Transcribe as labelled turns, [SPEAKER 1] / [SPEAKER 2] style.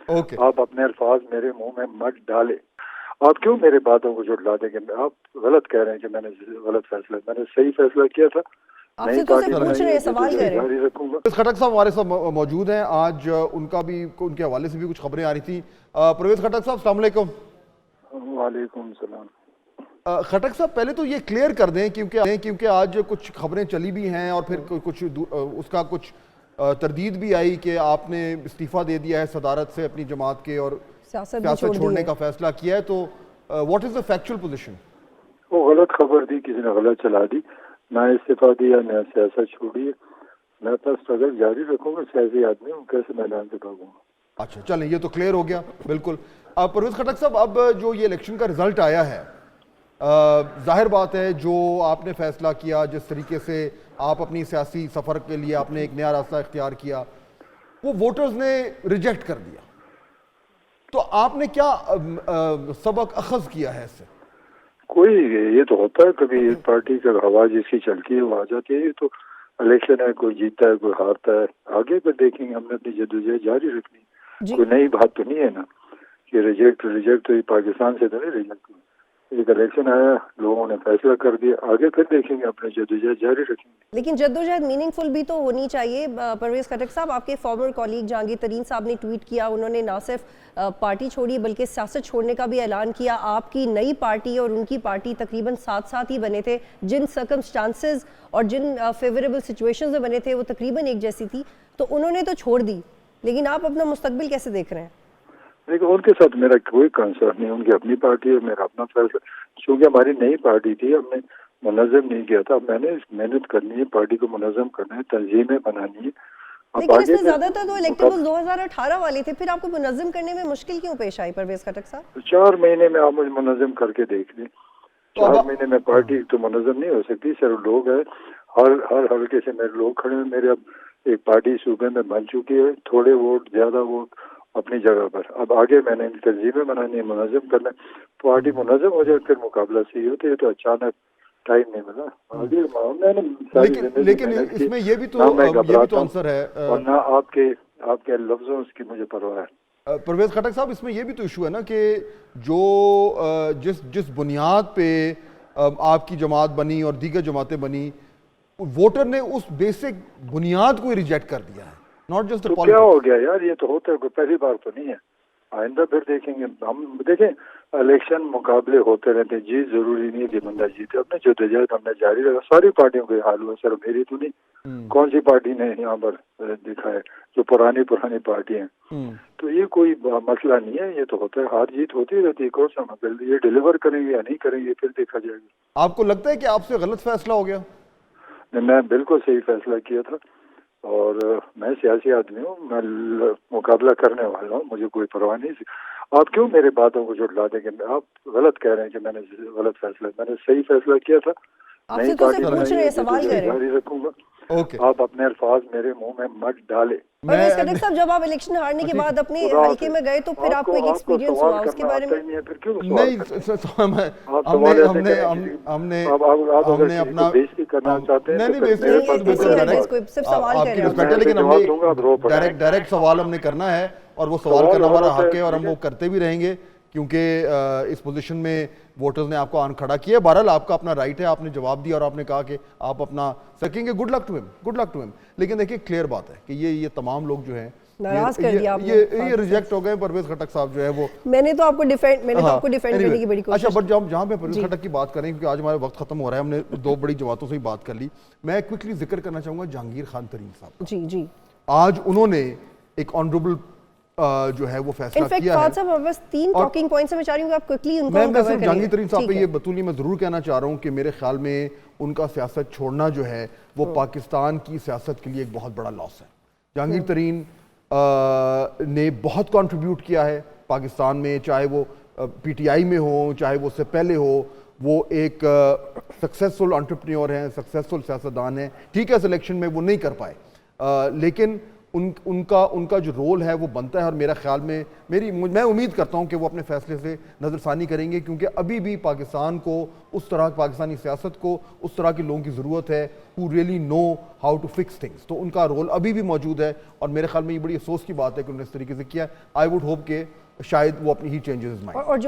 [SPEAKER 1] Okay.
[SPEAKER 2] आप अपने अल्फाज मेरे मुंह में मत डाले। आप क्यों मेरे बातों को झुठला देंगे? आप गलत कह रहे हैं कि मैंने गलत फैसला, मैंने सही फैसला किया था। नई
[SPEAKER 3] आपसे तो
[SPEAKER 2] पार्टी
[SPEAKER 3] सिर्फ पूछ
[SPEAKER 2] बनाई
[SPEAKER 3] रहे
[SPEAKER 2] है,
[SPEAKER 3] हैं, सवाल कर रहे हैं।
[SPEAKER 2] जारी रखूंगा।
[SPEAKER 1] परवेज खटक साहब हमारे साथ मौजूद हैं। आज उनके हवाले से भी कुछ खबरें आ रही थी। परवेज खटक साहब, अस्सलाम वालेकुम।
[SPEAKER 2] वालेकुम सलाम।
[SPEAKER 1] खटक साहब, पहले तो ये क्लियर कर दें क्योंकि आज कुछ खबरें चली भी हैं और फिर कुछ उसका कुछ तरदीद भी आई कि आपने इस्तीफा दे दिया है सदारत से अपनी जमात के और सियासत छोड़ने का फैसला किया है। तो what is the factual position?
[SPEAKER 2] वो गलत खबर दी, किसी ने गलत चला दी। ना इस्तीफा दिया, ना सियासत छोड़ी है। मैं अपना स्ट्रगल जारी रखूंगा। सियासी आदमी हूँ, कैसे मैदान से भागूंगा।
[SPEAKER 1] अच्छा, चलें, ये तो क्लियर हो गया बिल्कुल। अब परवेज खटक साहब, अब जो ये इलेक्शन का रिजल्ट आया है, जाहिर बात है जो आपने फैसला किया, जिस तरीके से आप अपनी सियासी सफ़र के लिए आपने एक नया रास्ता इख्तियार किया, वो वोटर्स ने रिजेक्ट कर दिया। तो आपने क्या सबक अखज़ किया है इससे?
[SPEAKER 2] कोई, ये तो होता है कभी एक पार्टी का हवा जिसकी चलती है वो आ जाती है। ये तो इलेक्शन है, कोई जीतता है, कोई हारता है। आगे पर देखेंगे, हमने अपनी जद्दोजहद जारी रखनी। कोई नई बात तो नहीं है ना कि रिजेक्ट तो पाकिस्तान से तो नहीं रिजेक्ट हुआ। एक इलेक्शन आया, लोगों ने फैसला कर दिया, आगे फिर देखेंगे, अपने जद्दोजहद जारी रखेंगे।
[SPEAKER 3] लेकिन जद्दोजहद मीनिंगफुल भी तो होनी चाहिए। परवेज खटक साहब, आपके फॉर्मर कॉलीग जहांगीर तरीन साहब ने ट्वीट किया, उन्होंने ना सिर्फ पार्टी छोड़ी बल्कि सियासत छोड़ने का भी ऐलान किया। आपकी नई पार्टी और उनकी पार्टी तकरीबन साथ साथ ही बने थे, जिन सर्कमस्टांसेस और जिन फेवरेबल सिचुएशंस में बने थे वो तकरीबन एक जैसी थी, तो उन्होंने तो छोड़ दी। लेकिन आप अपना मुस्तकबिल कैसे देख रहे हैं?
[SPEAKER 2] देखो, उनके साथ मेरा कोई कंसर्न नहीं, उनकी अपनी पार्टी है, मेरा अपना फैसला। क्योंकि हमारी नई पार्टी थी, हमने मुनज़्ज़म नहीं किया था। मैंने मेहनत करनी है, पार्टी को मुनज़्ज़म करना है, तंजीमें बनानी है।
[SPEAKER 3] लेकिन इसमें ज्यादातर तो इलेक्टेबल्स 2018 वाले थे, फिर आपको मुनज़्ज़म करने में मुश्किल क्यों पेश आई परवेज खटक साहब?
[SPEAKER 2] 4 महीने में आप मुझे मुनज़्ज़म करके देख लें। 4 महीने में पार्टी तो मुनज़्ज़म नहीं हो सकती। सिर्फ लोग हैं, हर हल्के से मेरे लोग खड़े हैं। मेरे अब एक पार्टी सूबे में बन चुकी है, थोड़े वोट ज्यादा वोट अपनी जगह पर। अब आगे मैंने तंजीमें बनानी है, मुनज़्ज़म करना है। पार्टी मुनज़्ज़म हो जाए फिर मुकाबला सही होता है। तो अचानक टाइम नहीं मिला आगे।
[SPEAKER 1] लेकिन इसमें ये भी तो आंसर है,
[SPEAKER 2] और ना आपके लफ्जों की मुझे परवाह है।
[SPEAKER 1] परवेज खटक साहब, इसमें यह भी तो इशू है ना कि जो जिस बुनियाद पे आपकी जमात बनी और दीगर जमातें बनी, वोटर ने उस बेसिक बुनियाद को रिजेक्ट कर दिया है, नॉट जस्ट
[SPEAKER 2] तो क्या हो गया यार? ये तो होता है, कोई पहली बार तो नहीं है। आइंदा फिर देखेंगे। हम देखें, इलेक्शन मुकाबले होते रहते हैं। जीत जरूरी नहीं है कि बंदा जीते। अपने जद्दोजहद हमने जारी रखा। सारी पार्टियों के हाल हुआ, सिर्फ मेरी तो नहीं। कौन सी पार्टी ने यहाँ पर दिखा है? जो पुरानी पार्टी हैं। तो ये कोई मसला नहीं है। ये तो होता है, हार जीत होती रहती है। कौन सा मतलब ये डिलीवर करेंगे या नहीं करेंगे फिर देखा जाएगा।
[SPEAKER 1] आपको लगता है कि आपसे गलत फैसला हो गया?
[SPEAKER 2] मैं बिल्कुल सही फैसला किया था और मैं सियासी आदमी हूँ, मैं मुकाबला करने वाला हूँ, मुझे कोई परवाह नहीं। आप क्यों मेरे बातों को झुठला देंगे? आप गलत कह रहे हैं कि मैंने गलत फैसला, मैंने सही फैसला किया था।
[SPEAKER 3] आपसे तो सिर्फ पूछ रहे हैं, सवाल कर रहे हैं।
[SPEAKER 2] जारी रखूंगा।
[SPEAKER 1] ओके।
[SPEAKER 2] आप अपने अल्फाज मेरे मुंह में मत डाले।
[SPEAKER 3] परवेज खटक साहब, जब आप इलेक्शन हारने के बाद अपने हल्के में गए तो फिर आपको एक एक्सपीरियंस हुआ उसके बारे में?
[SPEAKER 2] नहीं, फिर क्यों
[SPEAKER 1] नहीं, हमने अपना
[SPEAKER 2] बेइज्जती करना चाहते हैं।
[SPEAKER 3] सिर्फ सवाल कर रहे हैं।
[SPEAKER 1] लेकिन हमने डायरेक्ट सवाल हमने करना है और वो सवाल करना हमारा हक है और हम वो करते भी रहेंगे, क्योंकि इस पोजीशन में वोटर्स ने आपको आन खड़ा किया। बहरहाल आपका अपना राइट है, आपने जवाब दिया और आपने कहा कि आप अपना सकेंगे। Good luck to him. लेकिन देखिए, क्लियर बात है कि ये तमाम लोग जो हैं
[SPEAKER 3] नाराज कर दिया आपने।
[SPEAKER 1] ये रिजेक्ट हो गए। परवेज खटक साहब जो है वो
[SPEAKER 3] मैंने तो आपको डिफेंड करने की बड़ी कोशिश।
[SPEAKER 1] अच्छा, बट जहाँ पे परवेज खटक की बात करें, क्योंकि आज हमारा वक्त खत्म हो रहा है, हमने 2 बड़ी जमातों से ही बात कर ली। मैं क्विकली जिक्र करना चाहूंगा जहांगीर खान तरीन साहब।
[SPEAKER 3] जी।
[SPEAKER 1] आज उन्होंने एक ऑनरेबल जो है वो फैसला किया है।
[SPEAKER 3] साहब, बस 3 टॉकिंग पॉइंट्स मैं चाह रही हूं कि आप क्विकली उनको कवर करें।
[SPEAKER 1] जहांगीर तरीन साहब पे ये बतूली मैं जरूर कहना चाह रहा हूं कि मेरे ख्याल में उनका सियासत छोड़ना जो है वो पाकिस्तान की सियासत के लिए एक बहुत बड़ा लॉस है। जहांगीर तरीन ने बहुत कंट्रीब्यूट किया है पाकिस्तान में, चाहे वो पीटीआई में हो, चाहे वो उससे पहले हो। वो एक सक्सेसफुल एंटरप्रेन्योर हैं, सक्सेसफुल सियासतदान हैं। ठीक है, इस इलेक्शन में वो नहीं कर पाए, लेकिन उनका जो रोल है वो बनता है, और मेरा ख्याल में मैं उम्मीद करता हूं कि वो अपने फैसले से नज़रसानी करेंगे, क्योंकि अभी भी पाकिस्तान को उस तरह पाकिस्तानी सियासत को उस तरह के लोगों की ज़रूरत है who really know how to fix things. तो उनका रोल अभी भी मौजूद है, और मेरे ख्याल में ये बड़ी अफसोस की बात है कि उन्होंने इस तरीके से किया। आई वुड होप कि शायद वो अपनी ही चेंजेस माइंड।
[SPEAKER 3] और जो